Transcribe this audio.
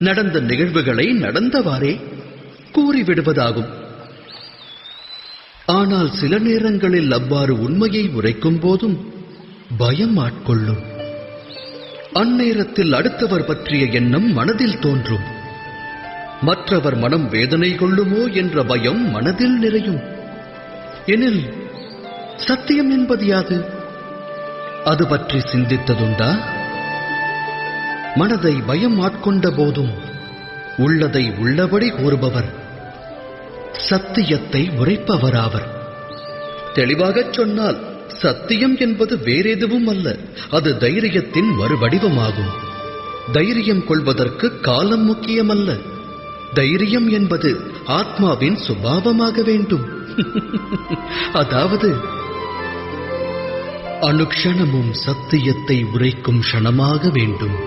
நடந்த நிகழ்வுகளை நடந்தவாறே கூறிவிடுவதாகும். ஆனால் சில நேரங்களில் அவ்வாறு உண்மையை உரைக்கும் போதும் பயம் ஆட்கொள்ளும். அந்நேரத்தில் அடுத்தவர் பற்றிய எண்ணம் மனதில் தோன்றும். மற்றவர் மனம் வேதனை கொள்ளுமோ என்ற பயம் மனதில் நிறையும். எனில் சத்தியம் என்பது யாது? அது பற்றி சிந்தித்ததுண்டா? மனதை பயம் ஆட்கொண்ட போதும் உள்ளதை உள்ளபடி கூறுபவர் சத்தியத்தை உரைப்பவராவர். தெளிவாகச் சொன்னால் சத்தியம் என்பது வேறெதுவும் அல்ல, அது தைரியத்தின் மறுவடிவமாகும். தைரியம் கொள்வதற்கு காலம் முக்கியமல்ல. தைரியம் என்பது ஆத்மாவின் சுபாவமாக வேண்டும். அதாவது அனுக்ஷணமும் சத்தியத்தை உரைக்கும் க்ஷணமாக வேண்டும்.